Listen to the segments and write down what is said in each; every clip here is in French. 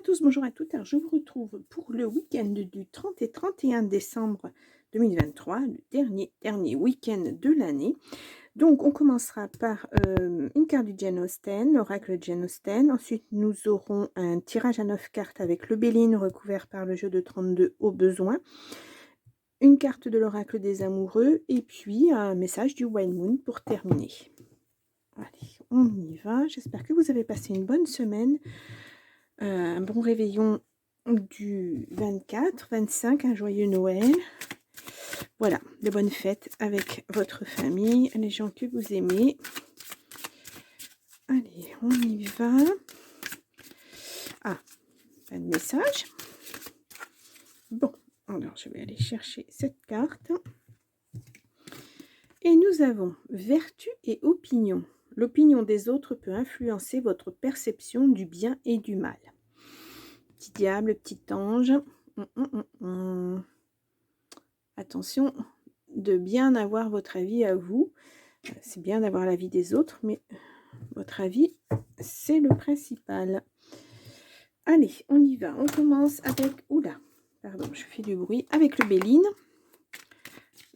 tous, bonjour à toutes. Alors, je vous retrouve pour le week-end du 30 et 31 décembre 2023, le dernier week-end de l'année. Donc, on commencera par une carte du Jane Austen, l'oracle Jane Austen. Ensuite, nous aurons un tirage à 9 cartes avec le Béline recouvert par le jeu de 32 au besoin. Une carte de l'oracle des amoureux et puis un message du Wild Moon pour terminer. Allez, on y va. J'espère que vous avez passé une bonne semaine. Un bon réveillon du 24, 25, un joyeux Noël. Voilà, de bonnes fêtes avec votre famille, les gens que vous aimez. Allez, on y va. Ah, pas de message. Bon, alors je vais aller chercher cette carte. Et nous avons vertu et opinion. L'opinion des autres peut influencer votre perception du bien et du mal. Petit diable, petit ange. Attention de bien avoir votre avis à vous. C'est bien d'avoir l'avis des autres, mais votre avis, c'est le principal. Allez, on y va. On commence avec... Oula, pardon, je fais du bruit. Avec le Béline.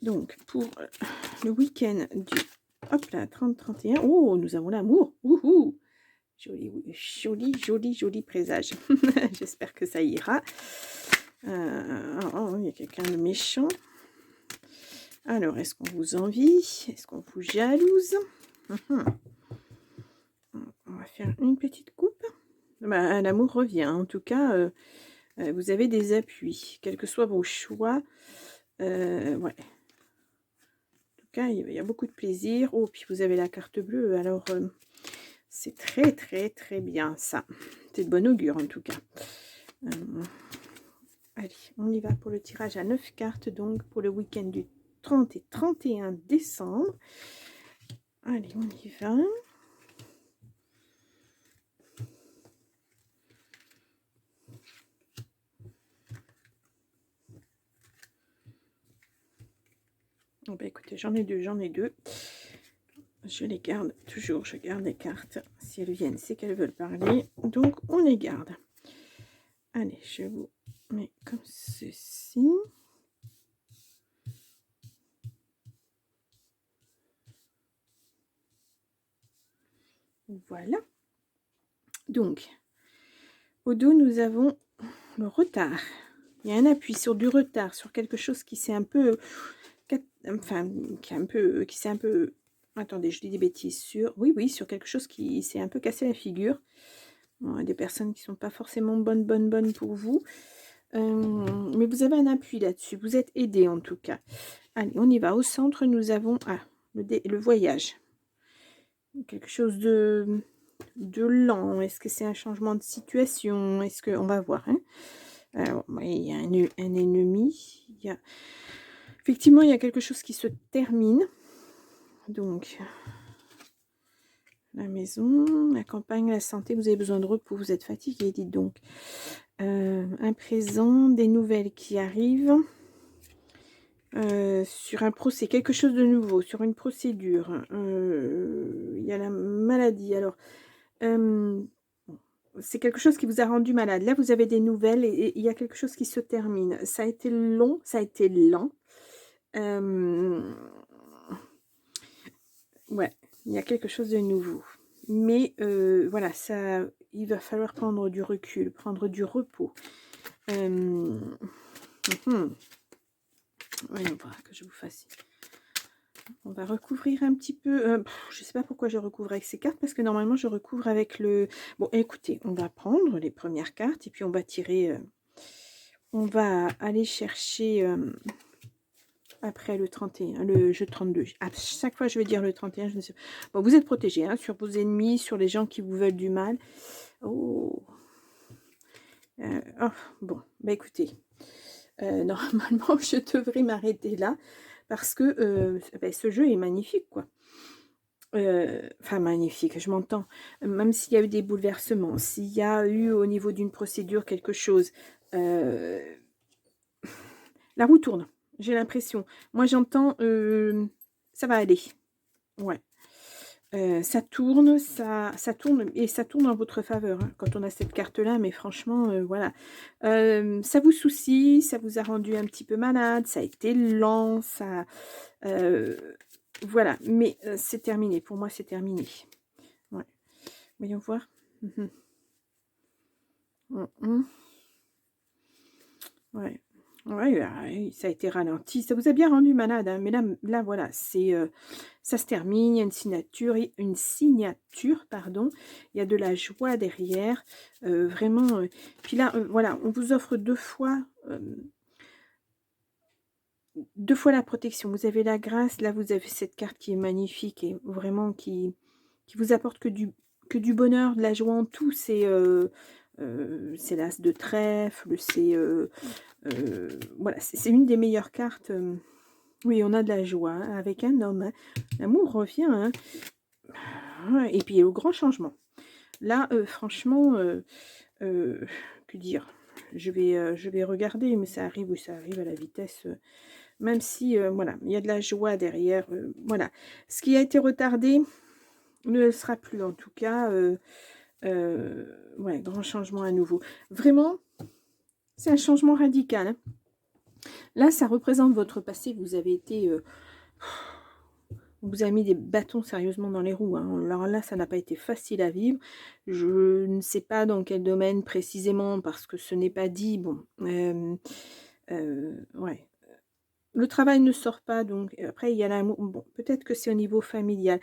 Donc, pour le week-end du... Hop là, 30-31. Oh, nous avons l'amour. Wouhou! Joli présage. J'espère que ça ira. Il y a quelqu'un de méchant. Alors, est-ce qu'on vous envie? Est-ce qu'on vous jalouse? On va faire une petite coupe. L'amour revient. En tout cas, vous avez des appuis. Quels que soient vos choix. Ouais. En tout cas, il y a beaucoup de plaisir. Oh, puis vous avez la carte bleue. Alors, c'est très bien ça. C'est de bon augure en tout cas. Allez, on y va pour le tirage à 9 cartes. Donc, pour le week-end du 30 et 31 décembre. Allez, on y va. Oh bah écoutez, j'en ai deux. Je les garde toujours, je garde les cartes. Si elles viennent, c'est qu'elles veulent parler. Donc, on les garde. Allez, je vous mets comme ceci. Voilà. Donc, au dos, nous avons le retard. Il y a un appui sur du retard, sur quelque chose qui s'est un peu... Enfin, qui s'est un peu... Attendez, je dis des bêtises. Oui, sur quelque chose qui s'est un peu cassé la figure. Bon, des personnes qui ne sont pas forcément bonnes pour vous. Mais vous avez un appui là-dessus. Vous êtes aidé en tout cas. Allez, on y va. Au centre, nous avons le voyage. Quelque chose de lent. Est-ce que c'est un changement de situation? Est-ce que... On va voir. Hein. Alors, il y a un ennemi. Effectivement, il y a quelque chose qui se termine. Donc, la maison, la campagne, la santé, vous avez besoin de repos, vous êtes fatigué, dites donc. Un présent, des nouvelles qui arrivent. Sur un procès, quelque chose de nouveau, sur une procédure. Il y a la maladie. Alors, c'est quelque chose qui vous a rendu malade. Là, vous avez des nouvelles et il y a quelque chose qui se termine. Ça a été long, ça a été lent. Ouais, il y a quelque chose de nouveau. Mais voilà, ça, il va falloir prendre du recul, prendre du repos. Voyons voir que je vous fasse. On va recouvrir un petit peu. Je ne sais pas pourquoi je recouvre avec ces cartes, parce que normalement je recouvre avec le... Bon, écoutez, on va prendre les premières cartes et puis on va tirer... on va aller chercher... après le 31, le jeu 32. À chaque fois, je vais dire le 31. Je ne sais pas. Bon, vous êtes protégés hein, sur vos ennemis, sur les gens qui vous veulent du mal. Oh, bon, bah écoutez, normalement, je devrais m'arrêter là parce que ce jeu est magnifique, quoi. Enfin, magnifique, je m'entends. Même s'il y a eu des bouleversements, s'il y a eu au niveau d'une procédure quelque chose, la roue tourne. J'ai l'impression. Moi, j'entends... ça va aller. Ouais. ça tourne et ça tourne en votre faveur, hein, quand on a cette carte-là, mais franchement, voilà. Ça vous soucie, ça vous a rendu un petit peu malade, ça a été lent, ça, voilà, mais c'est terminé. Pour moi, c'est terminé. Ouais. Voyons voir. Mmh mh. Mmh. Ouais. Ouais, oui, ça a été ralenti. Ça vous a bien rendu malade, hein, mais là, voilà, c'est, ça se termine, il y a une signature, pardon. Il y a de la joie derrière, vraiment, puis là, voilà, on vous offre 2 fois la protection. Vous avez la grâce, là, vous avez cette carte qui est magnifique et vraiment qui vous apporte que du bonheur, de la joie en tout. C'est l'as de trèfle, voilà, c'est une des meilleures cartes, oui, on a de la joie, hein, avec un homme, hein. L'amour revient, hein. Ouais, et puis au grand changement. Là, franchement, heu, que dire? Je vais regarder, mais ça arrive, oui, ça arrive à la vitesse, même si, voilà, il y a de la joie derrière, voilà. Ce qui a été retardé ne le sera plus en tout cas, ouais, grand changement à nouveau. Vraiment, c'est un changement radical, hein. Là, ça représente votre passé. Vous avez été, on vous a mis des bâtons sérieusement dans les roues, hein. Alors là, ça n'a pas été facile à vivre. Je ne sais pas dans quel domaine précisément parce que ce n'est pas dit. Bon, ouais. Le travail ne sort pas donc après il y a l'amour. Bon, peut-être que c'est au niveau familial.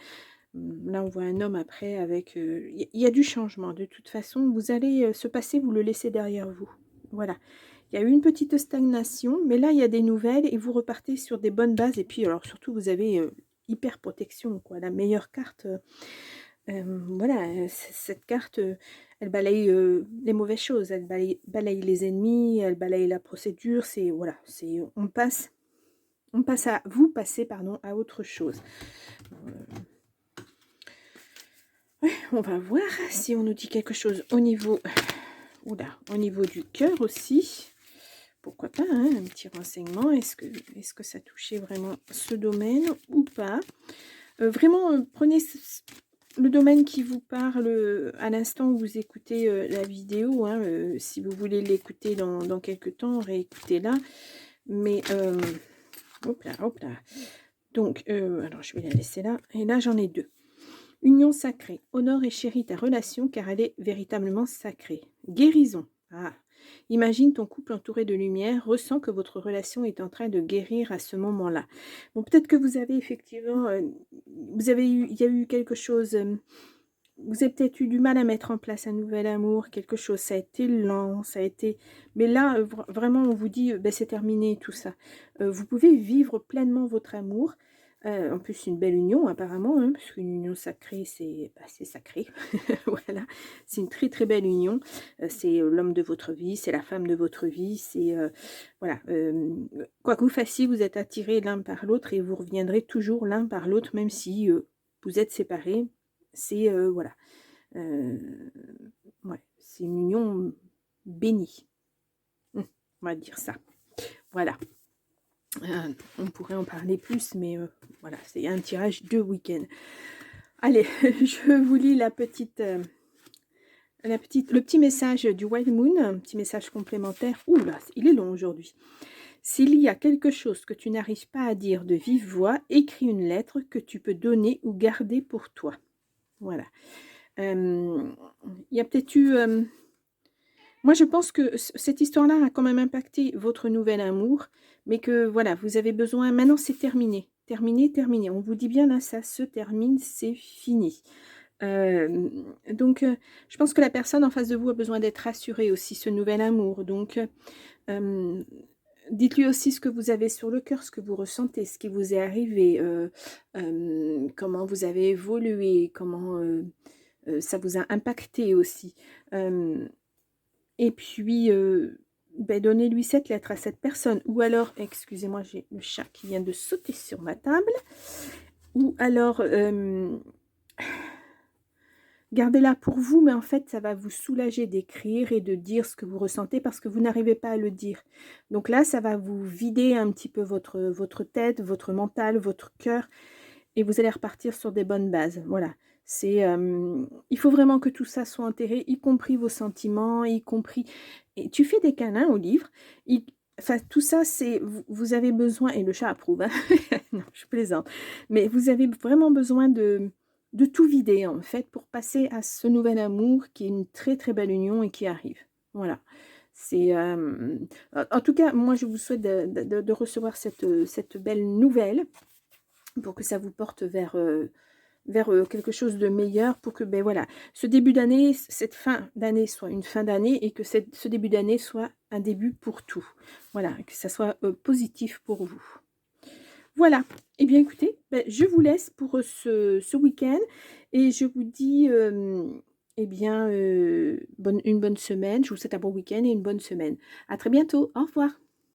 Là, on voit un homme après avec, il y a du changement. De toute façon, vous allez, ce passé, vous le laissez derrière vous. Voilà. Il y a eu une petite stagnation, mais là, il y a des nouvelles et vous repartez sur des bonnes bases et puis alors surtout vous avez, hyper protection quoi, la meilleure carte, voilà, cette carte, elle balaye, les mauvaises choses, elle balaye les ennemis, elle balaye la procédure, c'est voilà, c'est on passe à vous passez pardon, à autre chose. On va voir si on nous dit quelque chose au niveau, au niveau du cœur aussi. Pourquoi pas, hein, un petit renseignement. Est-ce que ça touchait vraiment ce domaine ou pas? Vraiment, prenez le domaine qui vous parle à l'instant où vous écoutez la vidéo, hein, si vous voulez l'écouter dans quelques temps, réécoutez-la. Mais, hop là, hop là. Donc, alors je vais la laisser là. Et là, j'en ai deux. Union sacrée. Honore et chéris ta relation car elle est véritablement sacrée. Guérison. Ah. Imagine ton couple entouré de lumière, ressens que votre relation est en train de guérir à ce moment-là. Bon, peut-être que vous avez effectivement, il y a eu quelque chose, vous avez peut-être eu du mal à mettre en place un nouvel amour, quelque chose, ça a été lent, ça a été, mais là, vraiment, on vous dit, ben, c'est terminé tout ça. Vous pouvez vivre pleinement votre amour. En plus, c'est une belle union apparemment, hein, parce qu'une union sacrée, c'est sacré. Voilà, c'est une très très belle union. C'est l'homme de votre vie, c'est la femme de votre vie, c'est voilà. Quoi que vous fassiez, vous êtes attirés l'un par l'autre et vous reviendrez toujours l'un par l'autre, même si vous êtes séparés. C'est voilà, ouais, c'est une union bénie. On va dire ça. Voilà. On pourrait en parler plus, mais voilà, c'est un tirage de week-end. Allez, je vous lis le petit message du Wild Moon, un petit message complémentaire. Ouh là, il est long aujourd'hui. S'il y a quelque chose que tu n'arrives pas à dire de vive voix, écris une lettre que tu peux donner ou garder pour toi. Voilà. Il y a peut-être eu... moi, je pense que cette histoire-là a quand même impacté votre nouvel amour, mais que voilà, vous avez besoin... Maintenant, c'est terminé. Terminé, terminé. On vous dit bien là, ça se termine, c'est fini. Donc, je pense que la personne en face de vous a besoin d'être rassurée aussi, ce nouvel amour. Donc, dites-lui aussi ce que vous avez sur le cœur, ce que vous ressentez, ce qui vous est arrivé, comment vous avez évolué, comment ça vous a impacté aussi. Et puis, ben, donnez-lui cette lettre à cette personne. Ou alors, excusez-moi, j'ai le chat qui vient de sauter sur ma table. Ou alors, gardez-la pour vous, mais en fait, ça va vous soulager d'écrire et de dire ce que vous ressentez parce que vous n'arrivez pas à le dire. Donc là, ça va vous vider un petit peu votre tête, votre mental, votre cœur. et vous allez repartir sur des bonnes bases. Voilà. C'est, il faut vraiment que tout ça soit enterré, y compris vos sentiments, y compris et tu fais des câlins au livre, enfin tout ça c'est vous avez besoin et le chat approuve, hein. Non, je plaisante. Mais vous avez vraiment besoin de tout vider en fait pour passer à ce nouvel amour qui est une très, très belle union et qui arrive. Voilà. C'est, en tout cas, moi je vous souhaite de recevoir cette belle nouvelle pour que ça vous porte vers quelque chose de meilleur pour que, ben voilà, ce début d'année, cette fin d'année soit une fin d'année et que ce début d'année soit un début pour tout. Voilà, que ça soit positif pour vous. Voilà. Eh bien, écoutez, ben, je vous laisse pour ce week-end et je vous dis, eh bien, une bonne semaine. Je vous souhaite un bon week-end et une bonne semaine. À très bientôt. Au revoir.